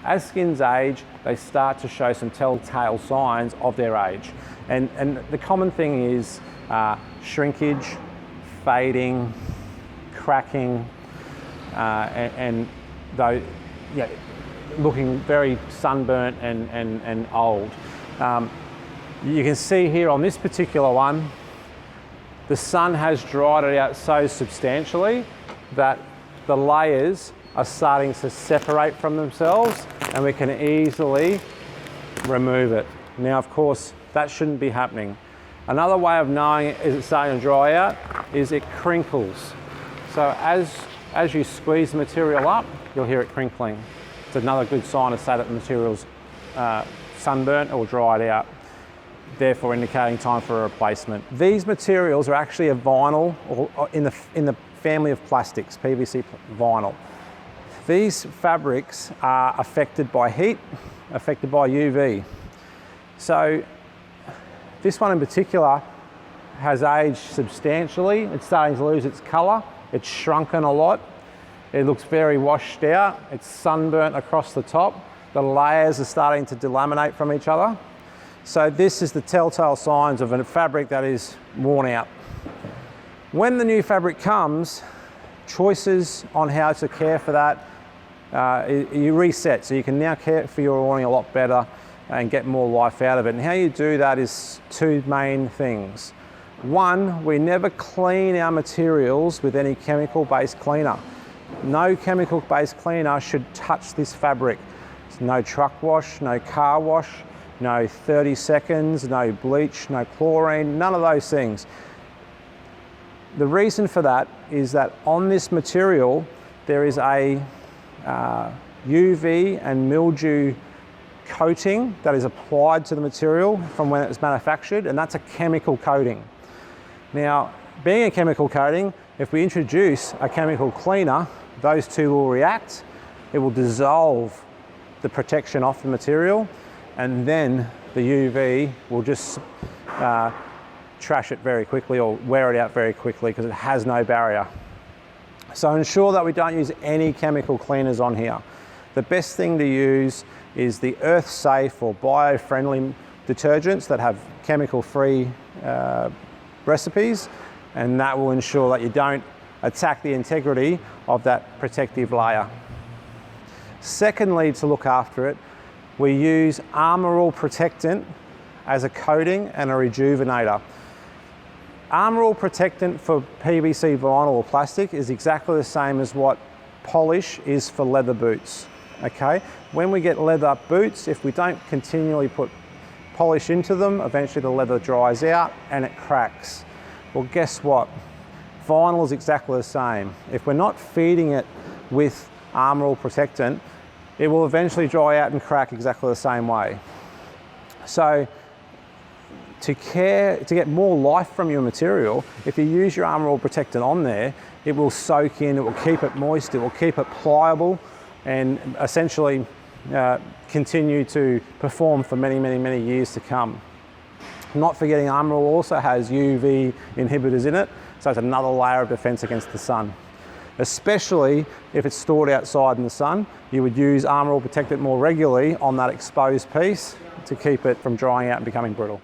As skins age, they start to show some telltale signs of their age. And the common thing is shrinkage, fading, cracking, and though, yeah, looking very sunburnt and old. You can see here on this particular one, the sun has dried it out so substantially that the layers are starting to separate from themselves and we can easily remove it. Now, of course, that shouldn't be happening. Another way of knowing is it's starting to dry out is it crinkles. So as you squeeze the material up, you'll hear it crinkling. It's another good sign to say that the material's sunburnt or dried out, therefore indicating time for a replacement. These materials are actually a vinyl, or in the family of plastics, PVC vinyl. These fabrics are affected by heat, affected by UV. So this one in particular has aged substantially. It's starting to lose its colour. It's shrunken a lot. It looks very washed out. It's sunburnt across the top. The layers are starting to delaminate from each other. So this is the telltale signs of a fabric that is worn out. When the new fabric comes, choices on how to care for that, you reset. So you can now care for your awning a lot better and get more life out of it. And how you do that is two main things. One, we never clean our materials with any chemical-based cleaner. No chemical-based cleaner should touch this fabric. No truck wash, no car wash, no 30 seconds, no bleach, no chlorine, none of those things. The reason for that is that on this material, there is a UV and mildew coating that is applied to the material from when it was manufactured, and that's a chemical coating. Now, being a chemical coating, if we introduce a chemical cleaner, those two will react. It will dissolve the protection off the material, and then the UV will just trash it very quickly or wear it out very quickly because it has no barrier. So ensure that we don't use any chemical cleaners on here. The best thing to use is the earth-safe or bio-friendly detergents that have chemical-free recipes, and that will ensure that you don't attack the integrity of that protective layer. Secondly, to look after it, we use Armor All Protectant as a coating and a rejuvenator. Armor All Protectant for PVC vinyl or plastic is exactly the same as what polish is for leather boots. Okay, when we get leather boots, if we don't continually put polish into them, eventually the leather dries out and it cracks. Well, guess what? Vinyl is exactly the same. If we're not feeding it with Armor All Protectant, it will eventually dry out and crack exactly the same way. So to get more life from your material, if you use your Armor All Protectant on there, it will soak in, it will keep it moist, it will keep it pliable, and essentially continue to perform for many, many, many years to come. Not forgetting Armor All also has UV inhibitors in it, so it's another layer of defense against the sun. Especially if it's stored outside in the sun, you would use Armor All Protectant more regularly on that exposed piece to keep it from drying out and becoming brittle.